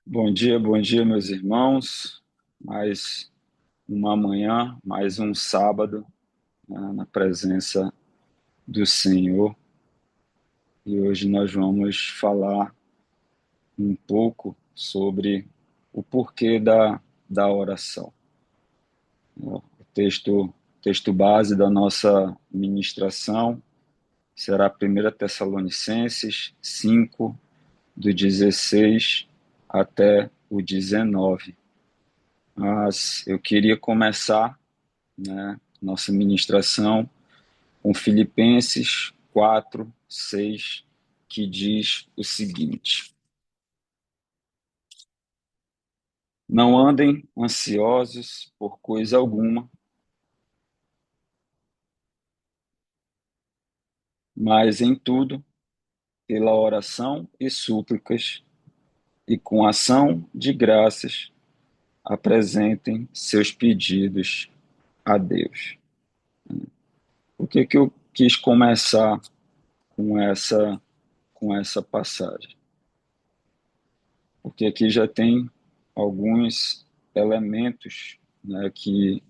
Bom dia, meus irmãos. Mais uma manhã, mais um sábado, na presença do Senhor. E hoje nós vamos falar um pouco sobre o porquê da oração. O texto base da nossa ministração será 1 Tessalonicenses 5, do 16 até o 19. Mas eu queria começar, nossa ministração com Filipenses 4:6, que diz o seguinte: Não andem ansiosos por coisa alguma, mas em tudo, pela oração e súplicas, e com ação de graças, apresentem seus pedidos a Deus. Por que que eu quis começar com essa passagem? Porque aqui já tem alguns elementos, que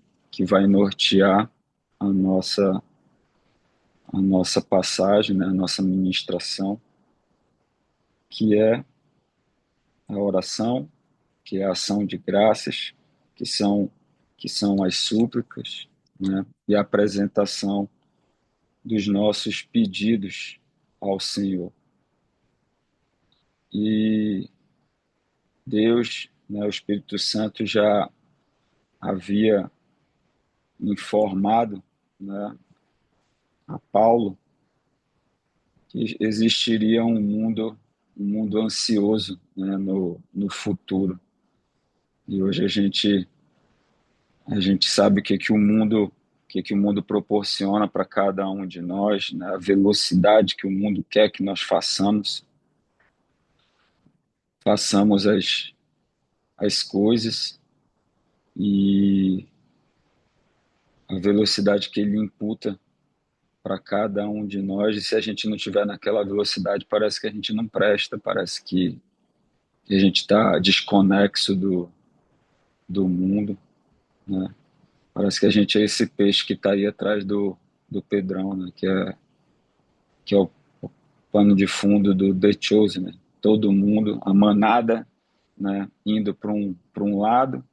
vai nortear a nossa passagem, a nossa ministração, que é a oração, que é a ação de graças, que são, que são as súplicas, e a apresentação dos nossos pedidos ao Senhor. E Deus, o Espírito Santo já havia informado, a Paulo que existiria um mundo ansioso, no futuro. E hoje a gente sabe o que o mundo proporciona para cada um de nós, a velocidade que o mundo quer que nós façamos as coisas, e a velocidade que ele imputa para cada um de nós. E se a gente não tiver naquela velocidade, parece que a gente não presta, parece que a gente está desconexo do mundo, né? Parece que a gente é esse peixe que está aí atrás do Pedrão, né? Que é o pano de fundo do The Chosen, né? Todo mundo, a manada, indo para um lado,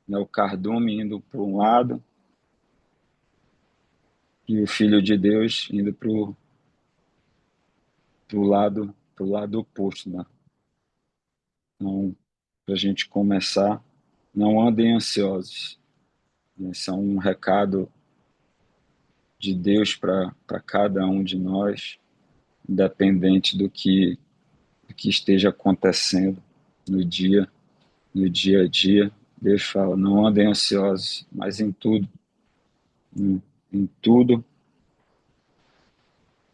o cardume indo para um lado, e o Filho de Deus indo pro lado oposto, né? Então, para a gente começar, não andem ansiosos. Esse é um recado de Deus para cada um de nós, independente do que esteja acontecendo no dia, no dia a dia. Deus fala: não andem ansiosos, mas né, em tudo,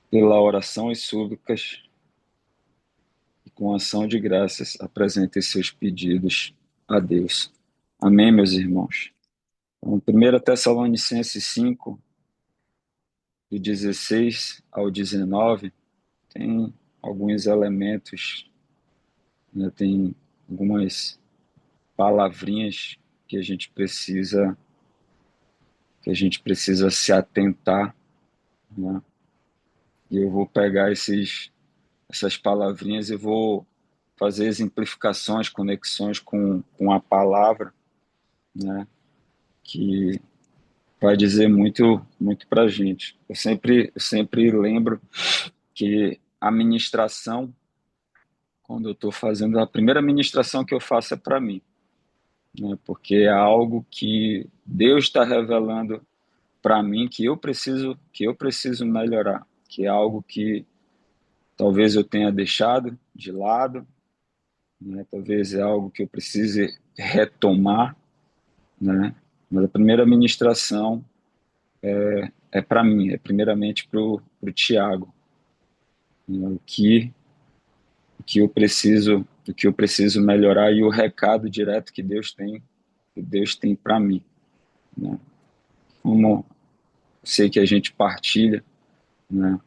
pela oração e súplicas, e com ação de graças, apresentem seus pedidos a Deus. Amém, meus irmãos? Então, 1 Tessalonicenses 5, do 16 ao 19, tem alguns elementos, tem algumas palavrinhas que a gente precisa que a gente precisa se atentar, né? E eu vou pegar essas palavrinhas e vou fazer exemplificações, conexões com a palavra, né? Que vai dizer muito, muito para a gente. Eu sempre lembro que a ministração, quando eu estou fazendo, a primeira ministração que eu faço é para mim, né? Porque é algo que Deus está revelando para mim que eu preciso melhorar, que é algo que talvez eu tenha deixado de lado, talvez é algo que eu precise retomar, né? Mas a primeira ministração é para mim, é primeiramente para o Tiago, né? O que eu preciso melhorar, e o recado direto que Deus tem para mim, né? Como sei que a gente partilha, né,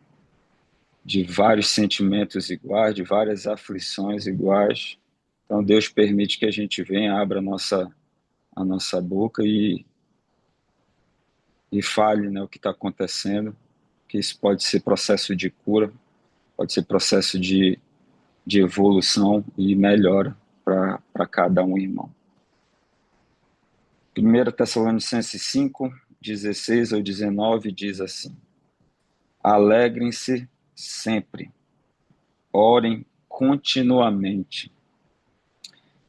de vários sentimentos iguais, de várias aflições iguais, Então, Deus permite que a gente venha, abra a nossa boca e fale, né, o que está acontecendo, que isso pode ser processo de cura, pode ser processo de evolução e melhora para cada um, irmão. 1 Tessalonicenses 5, 16 ao 19 diz assim: Alegrem-se sempre, orem continuamente,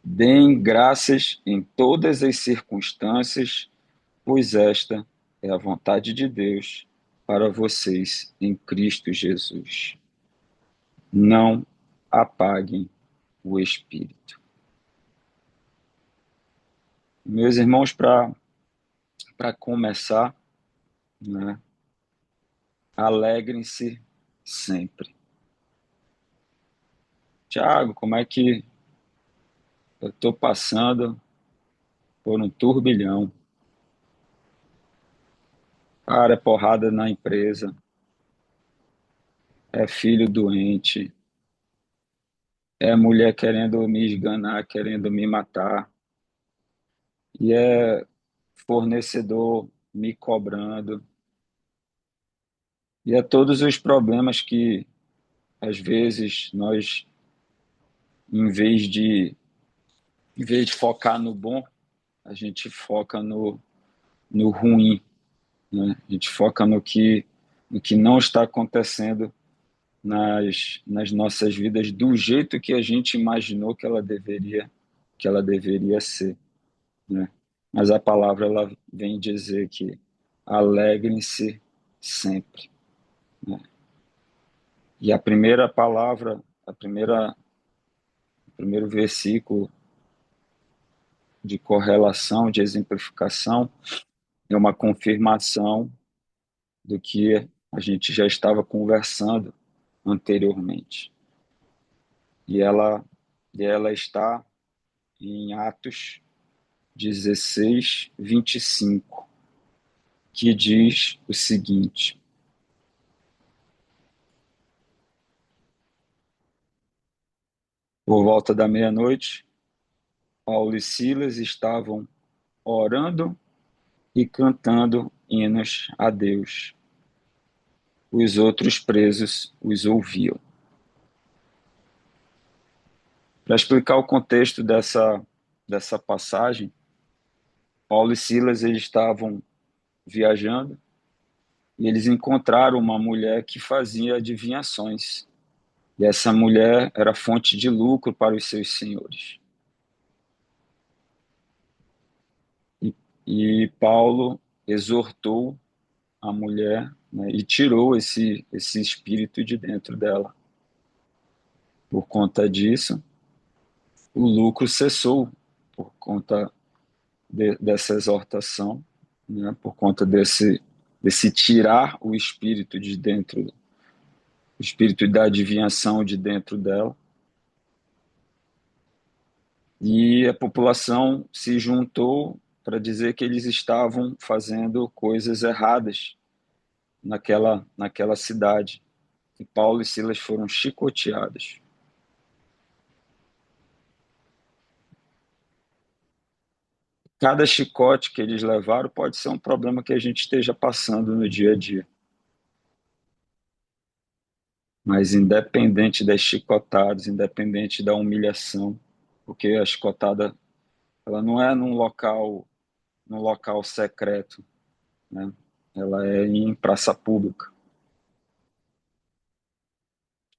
deem graças em todas as circunstâncias, pois esta é a vontade de Deus para vocês em Cristo Jesus. Não apaguem o espírito. Meus irmãos, para começar, né, alegrem-se sempre. Tiago, como é que eu estou passando por um turbilhão? Cara, é porrada na empresa, é filho doente, é mulher querendo me esganar, querendo me matar, e é fornecedor me cobrando, e é todos os problemas que, às vezes, nós, em vez de, em vez de focar no bom, a gente foca no ruim, né? A gente foca no que não está acontecendo nas nossas vidas do jeito que a gente imaginou que ela deveria ser, né? Mas a palavra ela vem dizer que alegrem-se sempre, né? E a primeira palavra, o primeiro versículo de correlação, de exemplificação, é uma confirmação do que a gente já estava conversando anteriormente. E ela está em Atos 16, 25, que diz o seguinte: por volta da meia-noite, Paulo e Silas estavam orando e cantando hinos a Deus. Os outros presos os ouviam. Para explicar o contexto dessa passagem, Paulo e Silas eles estavam viajando e eles encontraram uma mulher que fazia adivinhações. E essa mulher era fonte de lucro para os seus senhores. E, e Paulo exortou a mulher, né, e tirou esse espírito de dentro dela. Por conta disso, o lucro cessou por conta dessa exortação, né, por conta desse tirar o espírito de dentro, o espírito da adivinhação de dentro dela. E a população se juntou para dizer que eles estavam fazendo coisas erradas naquela cidade. E Paulo e Silas foram chicoteados. Cada chicote que eles levaram pode ser um problema que a gente esteja passando no dia a dia. Mas independente das chicotadas, independente da humilhação, porque a chicotada ela não é num local secreto, né? Ela é em praça pública.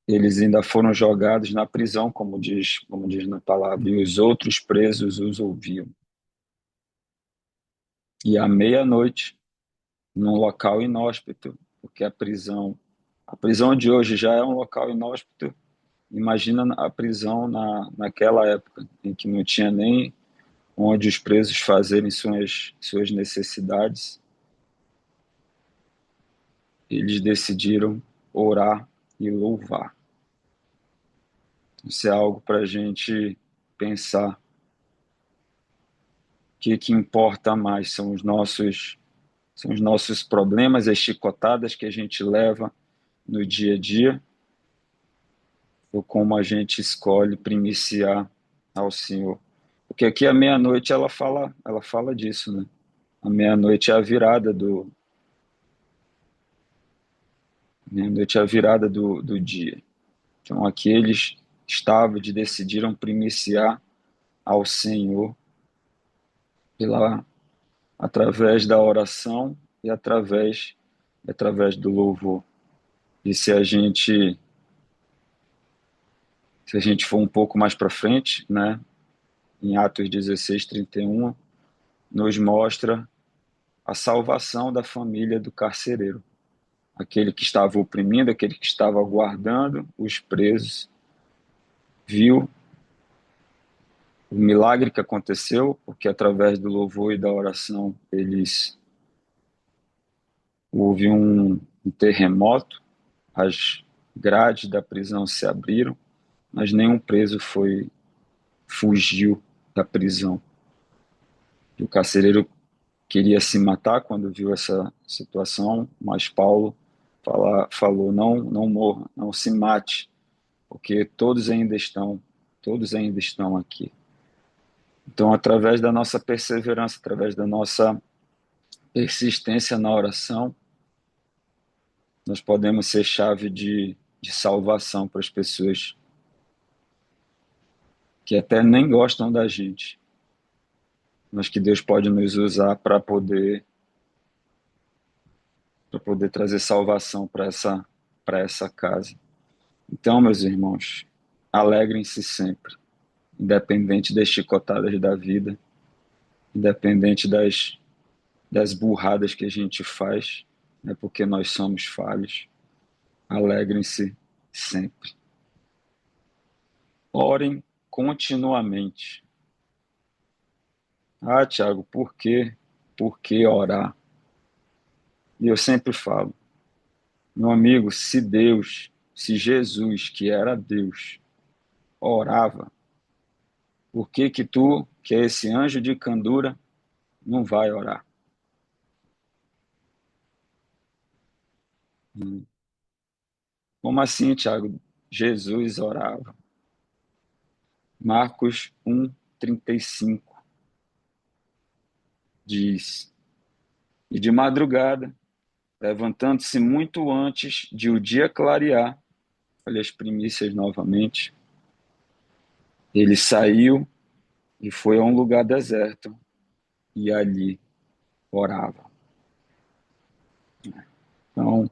Eles ainda foram jogados na prisão, como diz na palavra, e os outros presos os ouviam. E à meia-noite, num local inóspito, porque a prisão de hoje já é um local inóspito. Imagina a prisão naquela época, em que não tinha nem onde os presos fazerem suas necessidades. Eles decidiram orar e louvar. Isso é algo para a gente pensar. O que importa mais são os nossos problemas, as chicotadas que a gente leva no dia a dia, ou como a gente escolhe primiciar ao Senhor. Porque aqui a meia-noite ela fala disso, né? A meia-noite é a virada meia-noite é a virada do dia. Então aqui eles decidiram primiciar ao Senhor pela através da oração e através do louvor. E se a gente for um pouco mais para frente, né, em Atos 16:31, nos mostra a salvação da família do carcereiro, aquele que estava oprimindo, aquele que estava guardando os presos, viu o milagre que aconteceu, porque através do louvor e da oração houve um terremoto, as grades da prisão se abriram, mas nenhum preso fugiu da prisão. E o carcereiro queria se matar quando viu essa situação, mas Paulo falou: não morra, não se mate, porque todos ainda estão aqui. Então, através da nossa perseverança, através da nossa persistência na oração, nós podemos ser chave de salvação para as pessoas que até nem gostam da gente, mas que Deus pode nos usar para poder trazer salvação para essa casa. Então, meus irmãos, alegrem-se sempre, independente das chicotadas da vida, independente das burradas que a gente faz, né, porque nós somos falhos. Alegrem-se sempre. Orem continuamente. Ah, Tiago, por quê? Por que orar? E eu sempre falo, meu amigo, se Jesus, que era Deus, orava, por que que tu, que é esse anjo de candura, não vai orar? Como assim, Tiago? Jesus orava. Marcos 1:35 diz: E de madrugada, levantando-se muito antes de o dia clarear, olha as primícias novamente, ele saiu e foi a um lugar deserto e ali orava. Então,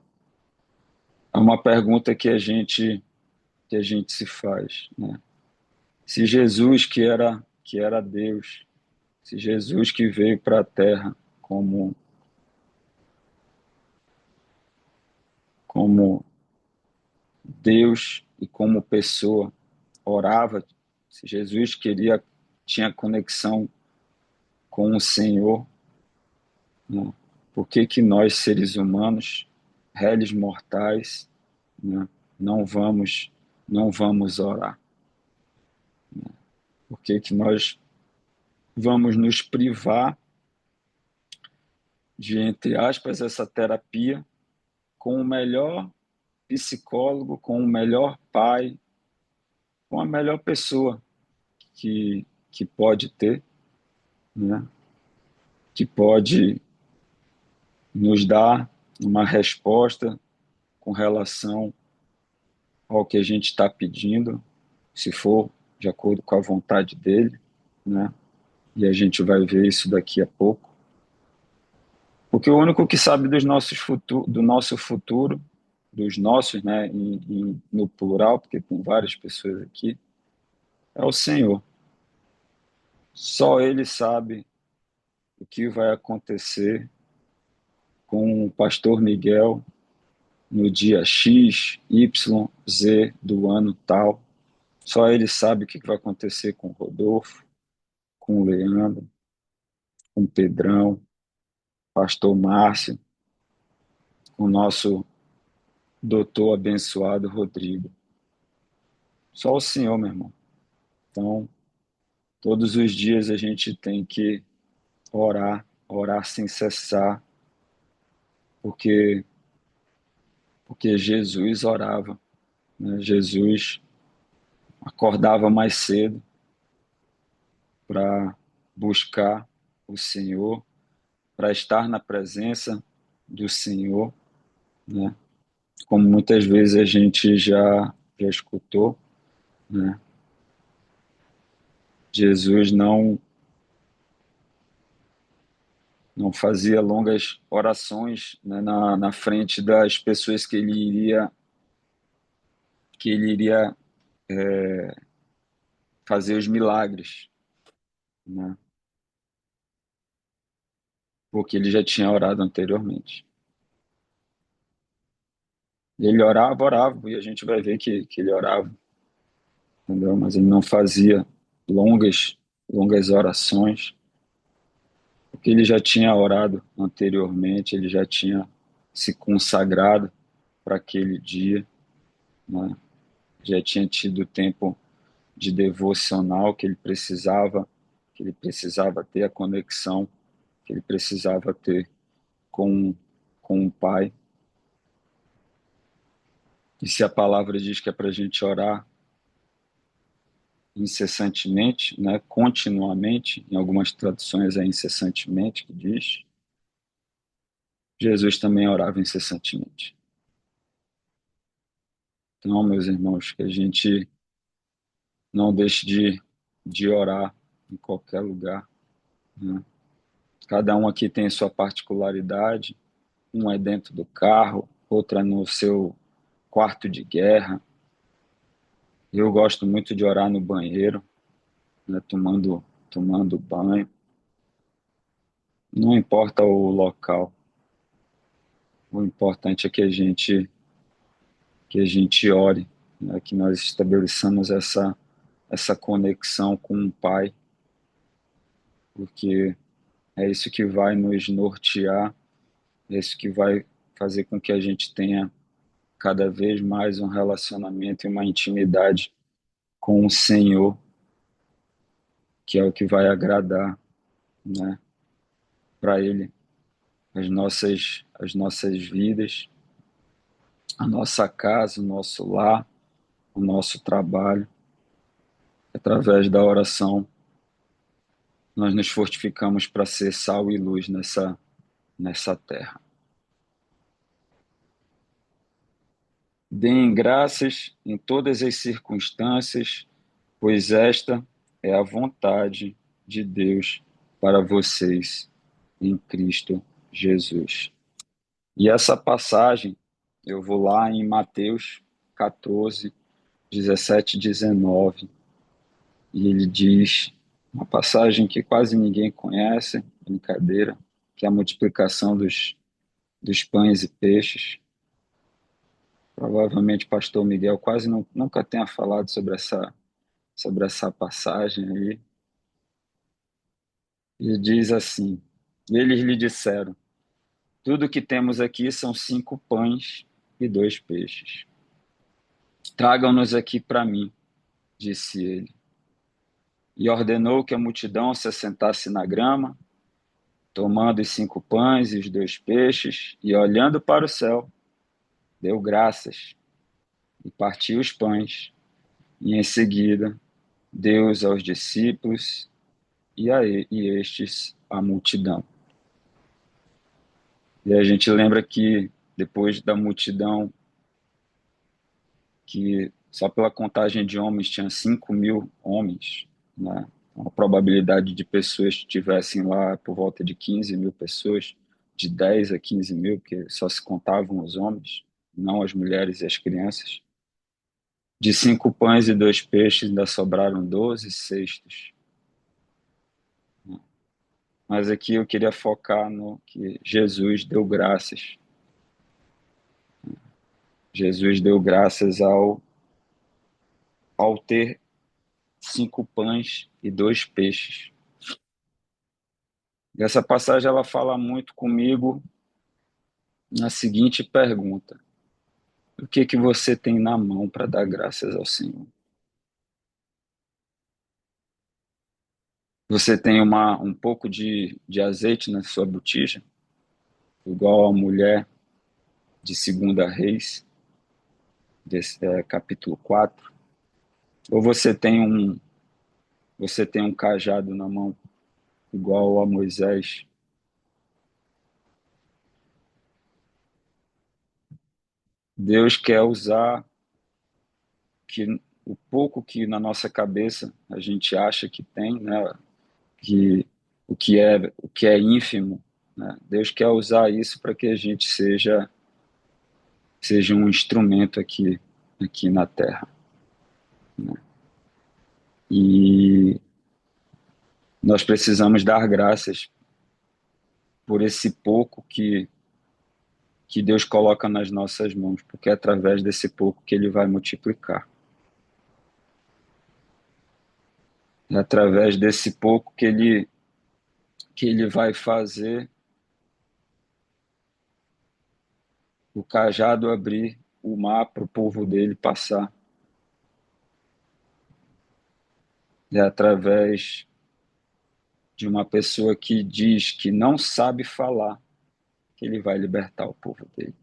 é uma pergunta que a gente se faz, né? Se Jesus, que era Deus, se Jesus que veio para a Terra como Deus e como pessoa, orava, se Jesus tinha conexão com o Senhor, né? Por que que nós, seres humanos, réis mortais, né, não vamos não vamos orar? Por que que nós vamos nos privar de, entre aspas, essa terapia com o melhor psicólogo, com o melhor pai, com a melhor pessoa que pode ter, né? Que pode nos dar uma resposta com relação ao que a gente está pedindo, se for de acordo com a vontade dele, né? E a gente vai ver isso daqui a pouco. Porque o único que sabe do nosso futuro, dos nossos, né, no plural, porque tem várias pessoas aqui, é o Senhor. Só Ele sabe o que vai acontecer com o pastor Miguel no dia X, Y, Z do ano tal. Só ele sabe o que vai acontecer com o Rodolfo, com o Leandro, com o Pedrão, pastor Márcio, com o nosso doutor abençoado Rodrigo. Só o Senhor, meu irmão. Então, todos os dias a gente tem que orar sem cessar, porque Jesus orava, né? Jesus acordava mais cedo, para buscar o Senhor, para estar na presença do Senhor, né? Como muitas vezes a gente já escutou, né? Jesus não fazia longas orações, né, na frente das pessoas que ele iria fazer os milagres, né? Porque ele já tinha orado anteriormente. Ele orava, e a gente vai ver que ele orava, entendeu? Mas ele não fazia longas orações, porque ele já tinha orado anteriormente, ele já tinha se consagrado para aquele dia, né? Já tinha tido tempo de devocional que ele precisava ter a conexão que ele precisava ter com, com o Pai. E se a palavra diz que é para a gente orar incessantemente, né, continuamente, em algumas traduções é incessantemente que diz, Jesus também orava incessantemente. Então, meus irmãos, que a gente não deixe de orar em qualquer lugar, né? Cada um aqui tem a sua particularidade, um é dentro do carro, outra no seu quarto de guerra. Eu gosto muito de orar no banheiro, né, tomando banho. Não importa o local, o importante é que a gente ore, né, que nós estabeleçamos essa conexão com o Pai, porque é isso que vai nos nortear, é isso que vai fazer com que a gente tenha cada vez mais um relacionamento e uma intimidade com o Senhor, que é o que vai agradar, né, para Ele as nossas vidas, a nossa casa, o nosso lar, o nosso trabalho. Através da oração, nós nos fortificamos para ser sal e luz nessa terra. Deem graças em todas as circunstâncias, pois esta é a vontade de Deus para vocês em Cristo Jesus. E essa passagem, eu vou lá em Mateus 14, 17 e 19, e ele diz, uma passagem que quase ninguém conhece, brincadeira, que é a multiplicação dos pães e peixes. Provavelmente o pastor Miguel quase nunca tenha falado sobre essa passagem aí. E diz assim, eles lhe disseram, tudo que temos aqui são 5 pães e 2 peixes. Tragam-nos aqui para mim, disse ele. E ordenou que a multidão se assentasse na grama, tomando os 5 pães e os 2 peixes, e olhando para o céu, deu graças e partiu os pães, e em seguida deu-os aos discípulos e estes à multidão. E a gente lembra que depois da multidão, que só pela contagem de homens tinha 5.000 homens, né? A probabilidade de pessoas que estivessem lá por volta de 15.000 pessoas, de 10 a 15.000, porque só se contavam os homens, não as mulheres e as crianças. De 5 pães e 2 peixes ainda sobraram 12 cestos. Mas aqui eu queria focar no que Jesus deu graças. Jesus deu graças ao ter 5 pães e 2 peixes. E essa passagem ela fala muito comigo na seguinte pergunta: o que que você tem na mão para dar graças ao Senhor? Você tem um pouco de azeite na sua botija, igual a mulher de 2 Reis, capítulo 4? Ou você tem você tem um cajado na mão, igual a Moisés. Deus quer usar o pouco que na nossa cabeça a gente acha que tem, né? Que o que é ínfimo, né? Deus quer usar isso para que a gente seja um instrumento aqui na Terra, né? E nós precisamos dar graças por esse pouco que Deus coloca nas nossas mãos, porque é através desse pouco que Ele vai multiplicar. É através desse pouco que ele vai fazer o cajado abrir o mar para o povo dele passar. É através de uma pessoa que diz que não sabe falar que ele vai libertar o povo dele.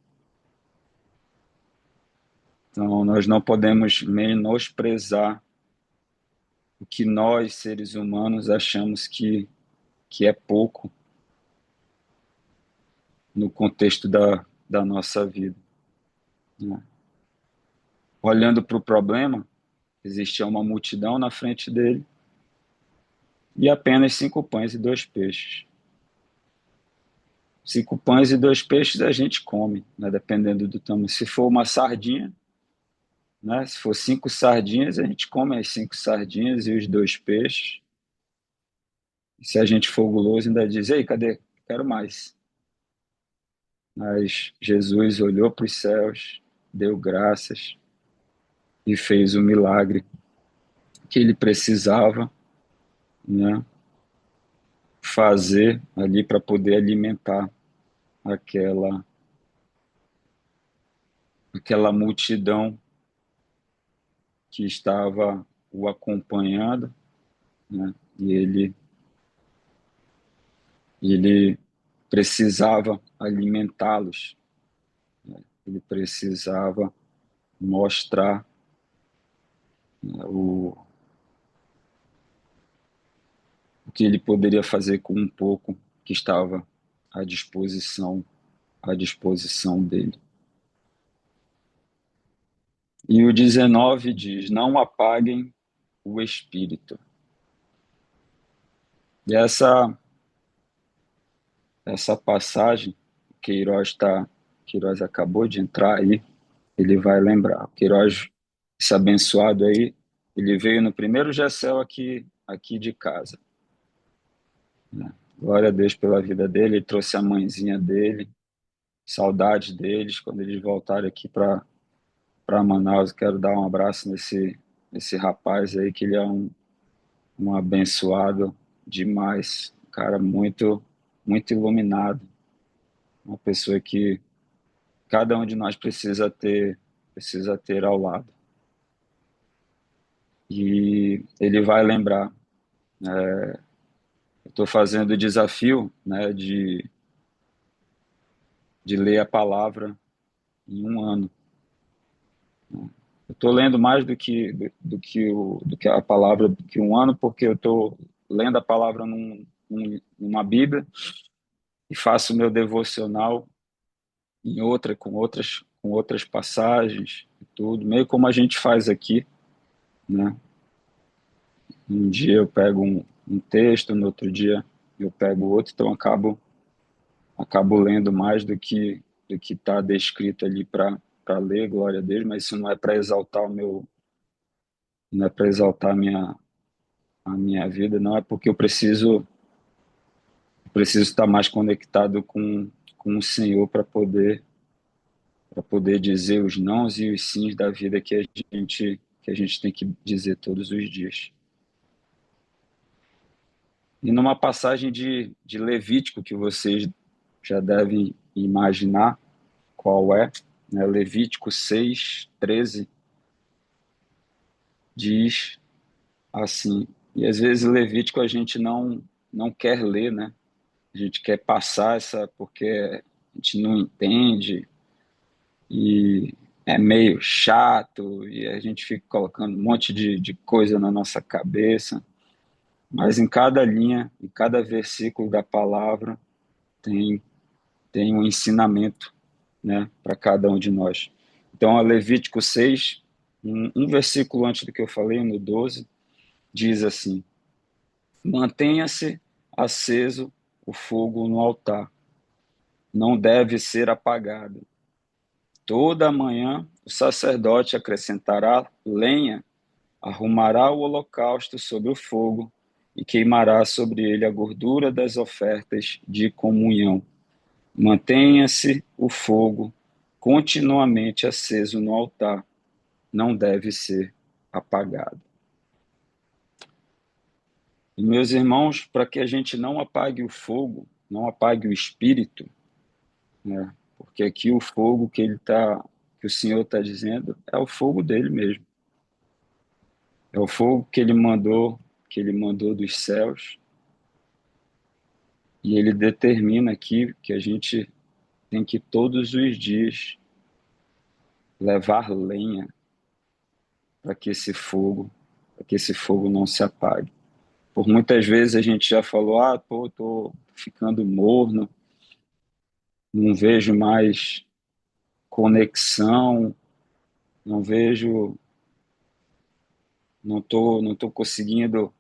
Então, nós não podemos menosprezar o que nós, seres humanos, achamos que é pouco no contexto da nossa vida, né? Olhando para o problema, existia uma multidão na frente dele e apenas 5 pães e 2 peixes. 5 pães e 2 peixes a gente come, né, dependendo do tamanho. Se for uma sardinha, né, se for 5 sardinhas, a gente come as 5 sardinhas e os 2 peixes. E se a gente for guloso, ainda diz: ei, cadê? Quero mais. Mas Jesus olhou para os céus, deu graças e fez o milagre que ele precisava, né, fazer ali para poder alimentar aquela aquela multidão que estava o acompanhando, né? E ele precisava alimentá-los, né? Ele precisava mostrar, né, o que ele poderia fazer com um pouco que estava à disposição à disposição dele. E o 19 diz: não apaguem o espírito. E essa passagem, Queiroz acabou de entrar aí, ele vai lembrar. O Queiroz, esse abençoado aí, ele veio no primeiro Gessel aqui de casa, né? Glória a Deus pela vida dele, ele trouxe a mãezinha dele, saudade deles. Quando eles voltarem aqui para Manaus, eu quero dar um abraço nesse rapaz aí, que ele é um abençoado demais, um cara muito, muito iluminado, uma pessoa que cada um de nós precisa ter ao lado. E ele vai lembrar. Eu estou fazendo o desafio, né, de ler a palavra em um ano. Eu estou lendo mais do que a palavra do que um ano, porque eu estou lendo a palavra numa Bíblia e faço o meu devocional em outra, com outras passagens e tudo, meio como a gente faz aqui, né? Um dia eu pego um texto, no outro dia eu pego outro, então acabo lendo mais do que está descrito ali para ler, glória a Deus, mas isso não é para exaltar não é para exaltar a minha vida, não, é porque eu preciso estar mais conectado com o Senhor para poder dizer os nãos e os sims da vida que a gente tem que dizer todos os dias. E numa passagem de Levítico, que vocês já devem imaginar qual é, né? Levítico 6:13 diz assim, e às vezes Levítico a gente não quer ler, né? A gente quer passar porque a gente não entende e é meio chato e a gente fica colocando um monte de coisa na nossa cabeça. Mas em cada linha, em cada versículo da palavra, tem, tem um ensinamento, né, para cada um de nós. Então, a Levítico 6, um versículo antes do que eu falei, no 12, diz assim: mantenha-se aceso o fogo no altar, não deve ser apagado. Toda manhã o sacerdote acrescentará lenha, arrumará o holocausto sobre o fogo e queimará sobre ele a gordura das ofertas de comunhão. Mantenha-se o fogo continuamente aceso no altar, não deve ser apagado. E, meus irmãos, para que a gente não apague o fogo, não apague o espírito, né? Porque aqui o fogo que o Senhor está dizendo, é o fogo dele mesmo. É o fogo que ele mandou dos céus, e ele determina aqui que a gente tem que todos os dias levar lenha para que esse fogo não se apague. Por muitas vezes a gente já falou, pô, tô ficando morno, não vejo mais conexão, não vejo, não tô conseguindo,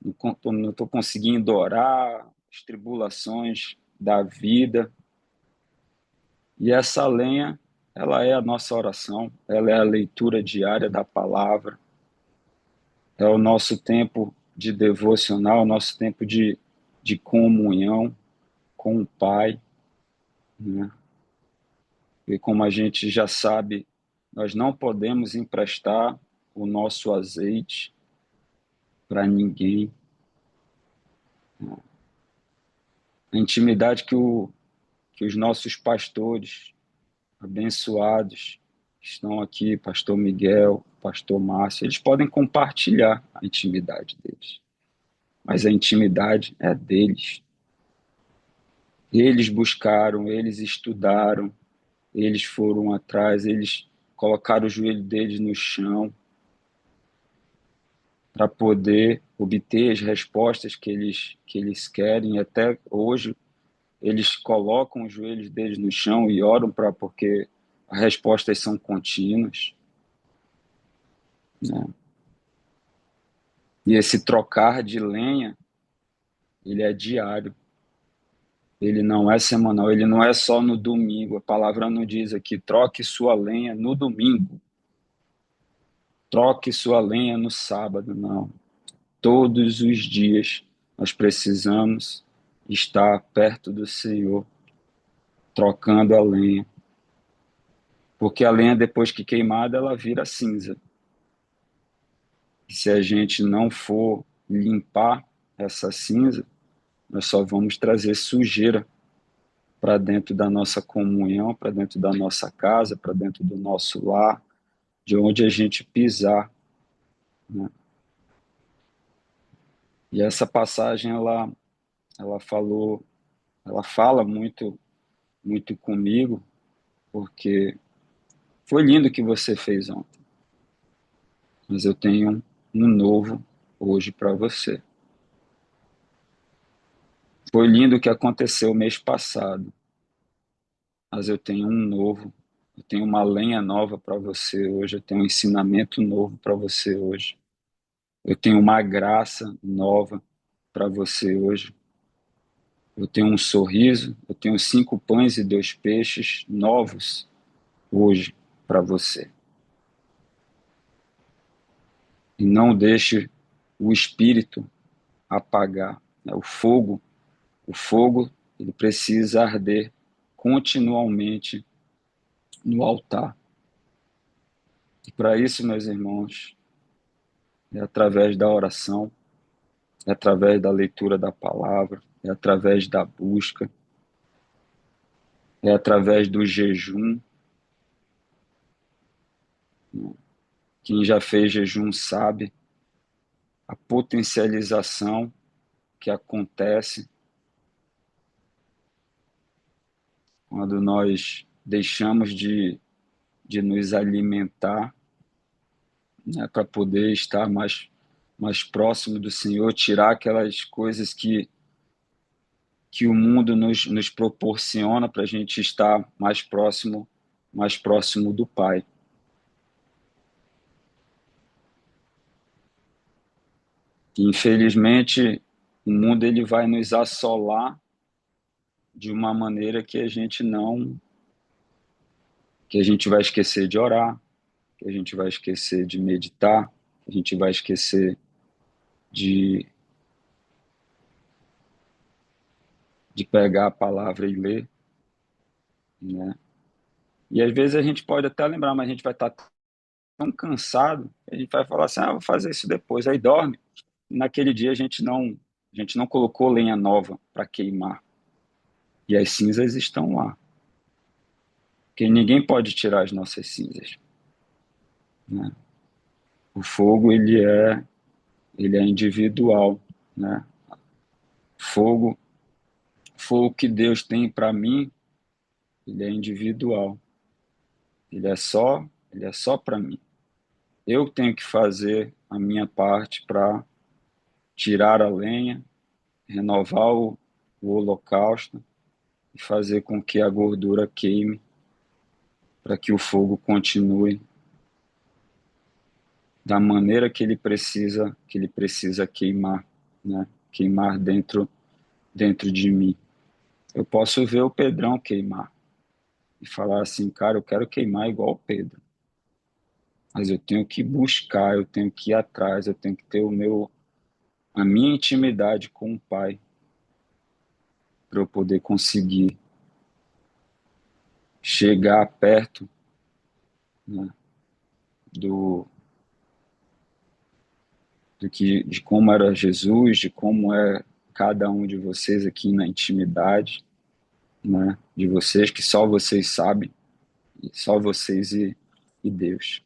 não tô conseguindo orar, as tribulações da vida. E essa lenha, ela é a nossa oração, ela é a leitura diária da palavra, é o nosso tempo de devocional, o nosso tempo de comunhão com o Pai, né? E como a gente já sabe, nós não podemos emprestar o nosso azeite para ninguém. A intimidade que os nossos pastores abençoados que estão aqui, pastor Miguel, pastor Márcio, eles podem compartilhar a intimidade deles, mas a intimidade é deles. Eles buscaram, eles estudaram, eles foram atrás, eles colocaram o joelho deles no chão para poder obter as respostas que eles querem. Até hoje, eles colocam os joelhos deles no chão e oram porque as respostas são contínuas, né? E esse trocar de lenha, ele é diário, ele não é semanal, ele não é só no domingo. A palavra não diz aqui, troque sua lenha no domingo, troque sua lenha no sábado, não. Todos os dias nós precisamos estar perto do Senhor, trocando a lenha. Porque a lenha, depois que queimada, ela vira cinza. E se a gente não for limpar essa cinza, nós só vamos trazer sujeira para dentro da nossa comunhão, para dentro da nossa casa, para dentro do nosso lar, de onde a gente pisar, né? E essa passagem, ela falou, ela fala muito comigo, porque foi lindo o que você fez ontem, mas eu tenho um novo hoje para você. Foi lindo o que aconteceu mês passado, mas eu tenho um novo, eu tenho uma lenha nova para você hoje, eu tenho um ensinamento novo para você hoje, eu tenho uma graça nova para você hoje, eu tenho um sorriso, eu tenho 5 pães e 2 peixes novos hoje para você. E não deixe o espírito apagar, né? O fogo, ele precisa arder continuamente no altar. E para isso, meus irmãos, é através da oração, é através da leitura da palavra, é através da busca, é através do jejum. Quem já fez jejum sabe a potencialização que acontece quando nós deixamos de nos alimentar, né, para poder estar mais mais próximo do Senhor, tirar aquelas coisas que o mundo nos proporciona para a gente estar mais próximo do Pai. E, infelizmente, o mundo ele vai nos assolar de uma maneira que a gente vai esquecer de orar, que a gente vai esquecer de meditar, que a gente vai esquecer de, de pegar a palavra e ler, né? E às vezes a gente pode até lembrar, mas a gente vai estar tão cansado, a gente vai falar assim, vou fazer isso depois, aí dorme. E naquele dia a gente não colocou lenha nova para queimar. E as cinzas estão lá. Porque ninguém pode tirar as nossas cinzas, né? O fogo, ele é individual, né? Fogo, fogo que Deus tem para mim, ele é individual. Ele é só para mim. Eu tenho que fazer a minha parte para tirar a lenha, renovar o holocausto e fazer com que a gordura queime, para que o fogo continue da maneira que ele precisa queimar, né? Queimar dentro de mim. Eu posso ver o Pedrão queimar e falar assim, cara, eu quero queimar igual o Pedro. Mas eu tenho que buscar, eu tenho que ir atrás, eu tenho que ter a minha intimidade com o Pai para eu poder conseguir chegar perto, né, do, de como era Jesus, de como é cada um de vocês aqui na intimidade, né, de vocês que só vocês sabem, só vocês e Deus.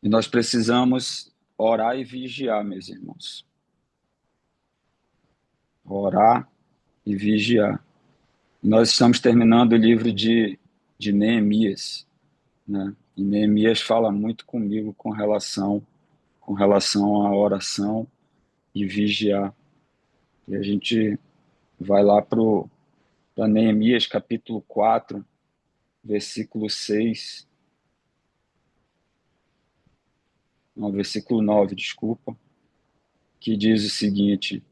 E nós precisamos orar e vigiar, meus irmãos. Orar e vigiar. Nós estamos terminando o livro de Neemias, né? E Neemias fala muito comigo com relação à oração e vigiar. E a gente vai lá para Neemias capítulo 4, versículo 6, não, versículo 9, desculpa, que diz o seguinte: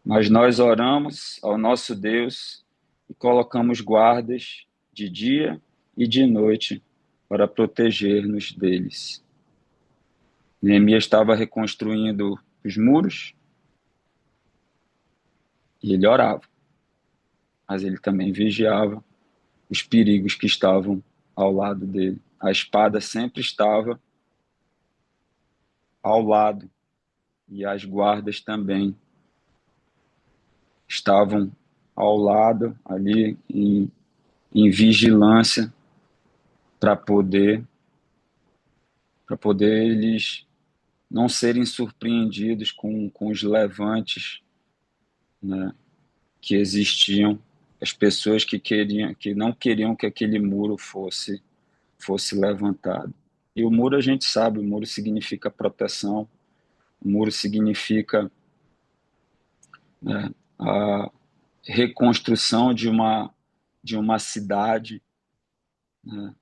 Mas nós oramos ao nosso Deus e colocamos guardas de dia e de noite para proteger-nos deles. Neemias estava reconstruindo os muros e ele orava, mas ele também vigiava os perigos que estavam ao lado dele. A espada sempre estava ao lado e as guardas também estavam ao lado, ali em vigilância, para poder, para poder eles não serem surpreendidos com os levantes, né, que existiam, as pessoas que não queriam que aquele muro fosse levantado. E o muro a gente sabe, o muro significa proteção, o muro significa, né, a reconstrução de uma cidade, né,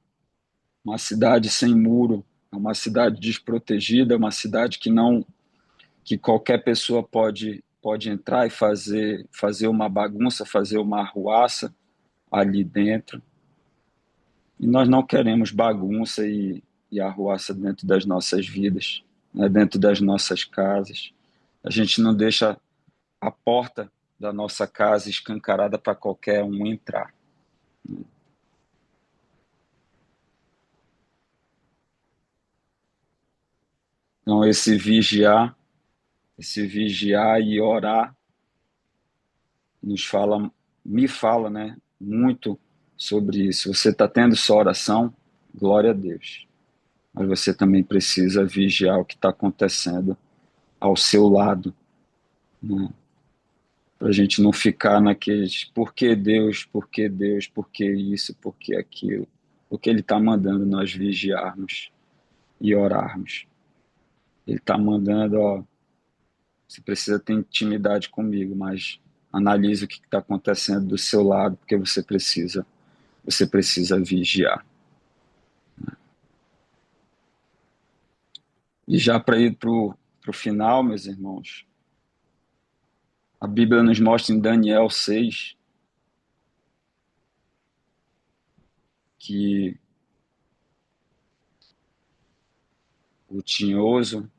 uma cidade sem muro, é uma cidade desprotegida, é uma cidade que qualquer pessoa pode entrar e fazer uma bagunça, fazer uma arruaça ali dentro. E nós não queremos bagunça e arruaça dentro das nossas vidas, né, dentro das nossas casas. A gente não deixa a porta da nossa casa escancarada para qualquer um entrar. Então, esse vigiar e orar nos fala, me fala, né, muito sobre isso. Você está tendo sua oração, glória a Deus. Mas você também precisa vigiar o que está acontecendo ao seu lado, né? Para a gente não ficar naqueles por que Deus, por que isso, por que aquilo. Porque Ele está mandando nós vigiarmos e orarmos. Ele está mandando, ó, você precisa ter intimidade comigo, mas analise o que está acontecendo do seu lado, porque você precisa vigiar. E já para ir para o final, meus irmãos, a Bíblia nos mostra em Daniel 6 que o tinhoso,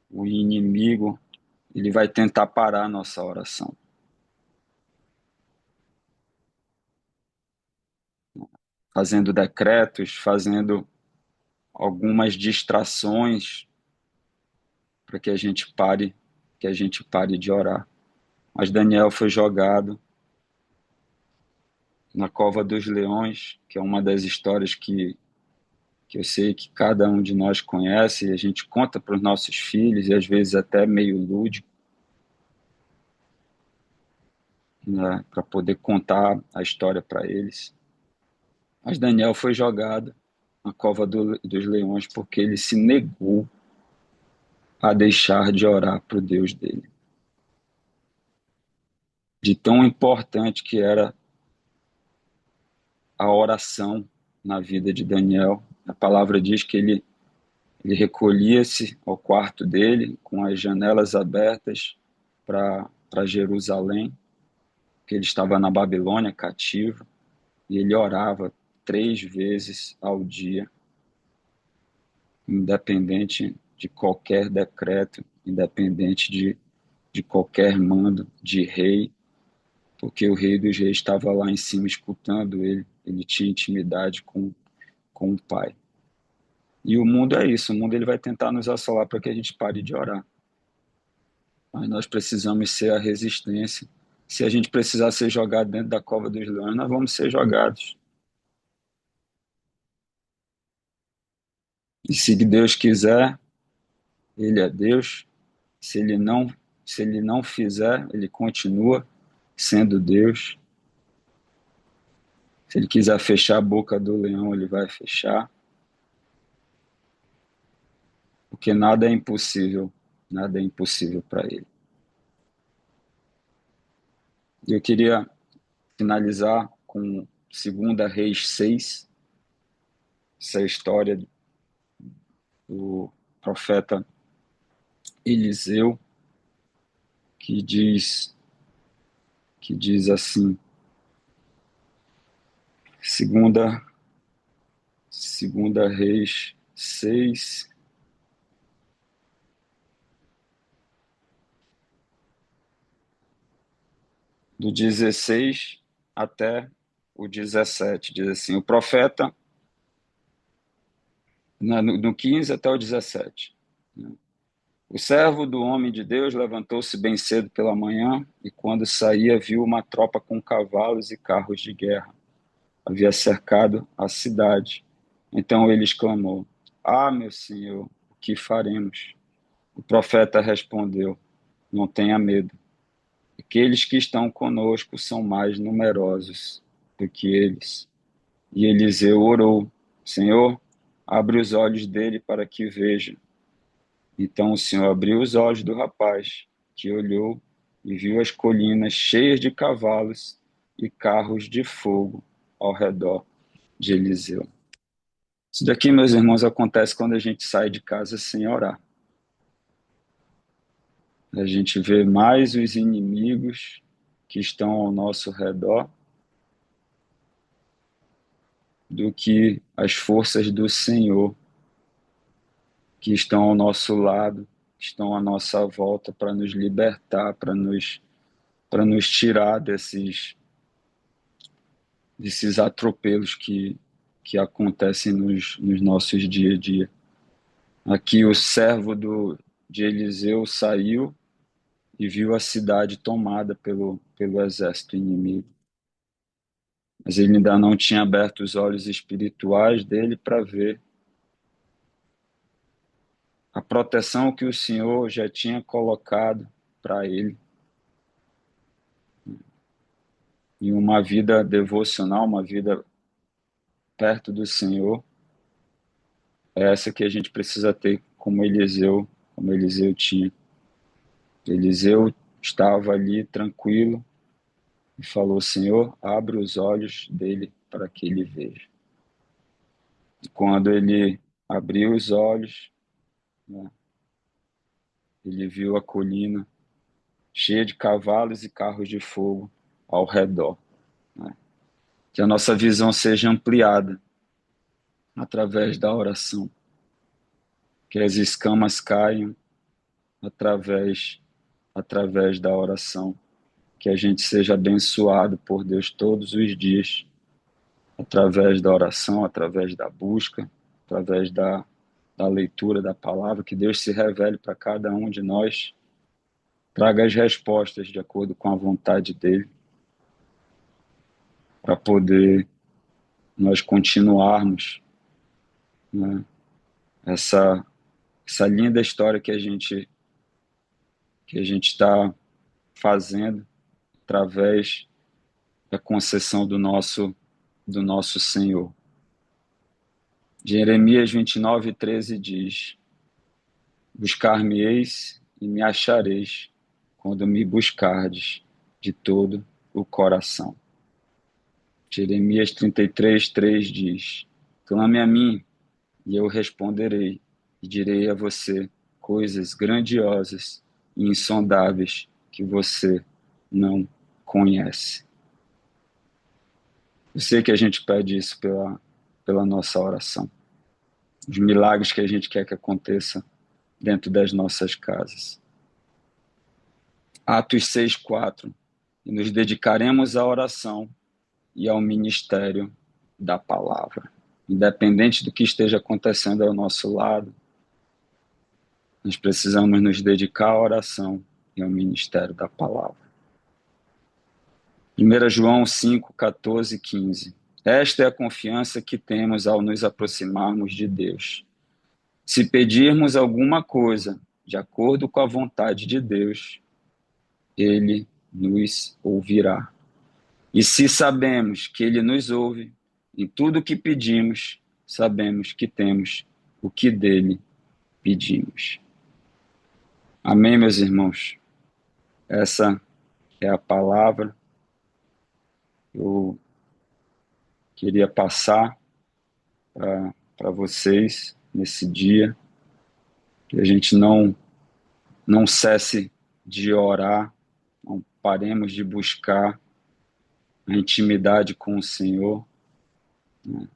o inimigo, ele vai tentar parar a nossa oração, fazendo decretos, fazendo algumas distrações para que a gente pare de orar. Mas Daniel foi jogado na cova dos leões, que é uma das histórias que eu sei que cada um de nós conhece, e a gente conta para os nossos filhos, e às vezes até meio lúdico, né, para poder contar a história para eles. Mas Daniel foi jogado na cova dos leões porque ele se negou a deixar de orar para o Deus dele. De tão importante que era a oração na vida de Daniel. A palavra diz que ele recolhia-se ao quarto dele com as janelas abertas para Jerusalém, que ele estava na Babilônia cativo, e ele orava 3 vezes ao dia, independente de qualquer decreto, independente de qualquer mando de rei, porque o rei dos reis estava lá em cima escutando ele tinha intimidade com o Pai. E o mundo é isso, o mundo ele vai tentar nos assolar para que a gente pare de orar. Mas nós precisamos ser a resistência. Se a gente precisar ser jogado dentro da cova dos leões, nós vamos ser jogados. E se Deus quiser, Ele é Deus. Se Ele não, se Ele não fizer, Ele continua sendo Deus. Se Ele quiser fechar a boca do leão, Ele vai fechar. Porque nada é impossível para Ele. E eu queria finalizar com 2 Reis 6, essa história do profeta Eliseu, que diz assim, segunda, segunda Reis 6, do 16 até o 17, diz assim, o profeta, no 15 até o 17, né? O servo do homem de Deus levantou-se bem cedo pela manhã e quando saía viu uma tropa com cavalos e carros de guerra. Havia cercado a cidade. Então ele exclamou, ah, meu senhor, o que faremos? O profeta respondeu, não tenha medo. Aqueles que estão conosco são mais numerosos do que eles. E Eliseu orou, Senhor, abre os olhos dele para que veja. Então o Senhor abriu os olhos do rapaz, que olhou e viu as colinas cheias de cavalos e carros de fogo ao redor de Eliseu. Isso daqui, meus irmãos, acontece quando a gente sai de casa sem orar. A gente vê mais os inimigos que estão ao nosso redor do que as forças do Senhor que estão ao nosso lado, que estão à nossa volta para nos libertar, para nos tirar desses atropelos que acontecem nos nossos dia a dia. Aqui o servo de Eliseu saiu e viu a cidade tomada pelo exército inimigo. Mas ele ainda não tinha aberto os olhos espirituais dele para ver a proteção que o Senhor já tinha colocado para ele em uma vida devocional, uma vida perto do Senhor. É essa que a gente precisa ter como Eliseu tinha. Eliseu estava ali tranquilo e falou: Senhor, abre os olhos dele para que ele veja. E quando ele abriu os olhos, né, ele viu a colina cheia de cavalos e carros de fogo ao redor, né? Que a nossa visão seja ampliada através da oração, que as escamas caiam através da oração, que a gente seja abençoado por Deus todos os dias, através da oração, através da busca, através da leitura da palavra, que Deus se revele para cada um de nós, traga as respostas de acordo com a vontade dele, para poder nós continuarmos, né, essa linda história que a gente está fazendo através da concessão do nosso Senhor. Jeremias 29:13 diz: Buscar-me-eis e me achareis, quando me buscardes de todo o coração. Jeremias 33:3 diz: Clame a mim, e eu responderei, e direi a você coisas grandiosas e insondáveis que você não conhece. Eu sei que a gente pede isso pela nossa oração. Os milagres que a gente quer que aconteça dentro das nossas casas. Atos 6:4. E nos dedicaremos à oração e ao ministério da palavra. Independente do que esteja acontecendo ao nosso lado, nós precisamos nos dedicar à oração e ao ministério da palavra. 1 João 5:14 e 15. Esta é a confiança que temos ao nos aproximarmos de Deus. Se pedirmos alguma coisa de acordo com a vontade de Deus, Ele nos ouvirá. E se sabemos que Ele nos ouve, em tudo o que pedimos, sabemos que temos o que dele pedimos. Amém, meus irmãos? Essa é a palavra. Eu queria passar para vocês nesse dia, que a gente não cesse de orar, não paremos de buscar a intimidade com o Senhor, né?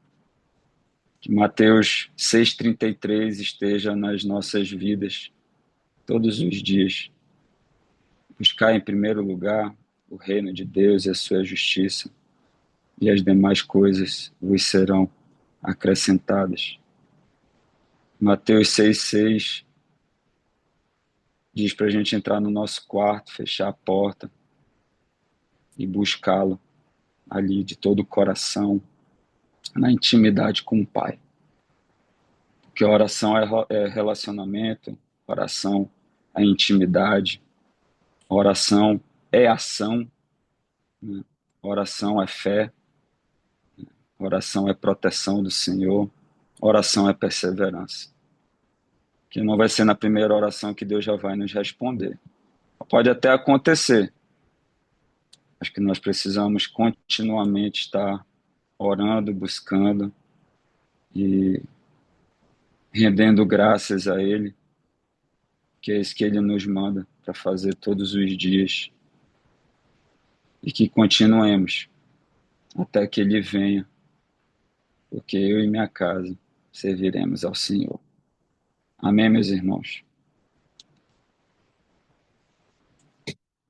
Que Mateus 6:33 esteja nas nossas vidas todos os dias. Buscar em primeiro lugar o reino de Deus e a sua justiça, e as demais coisas vos serão acrescentadas. Mateus 6:6 diz para a gente entrar no nosso quarto, fechar a porta e buscá-lo ali de todo o coração, na intimidade com o Pai. Porque a oração é relacionamento, oração é intimidade, oração é ação, né? Oração é fé, oração é proteção do Senhor, oração é perseverança. Que não vai ser na primeira oração que Deus já vai nos responder. Pode até acontecer, mas que nós precisamos continuamente estar orando, buscando e rendendo graças a Ele, que é isso que Ele nos manda para fazer todos os dias, e que continuemos até que Ele venha, porque eu e minha casa serviremos ao Senhor. Amém, meus irmãos?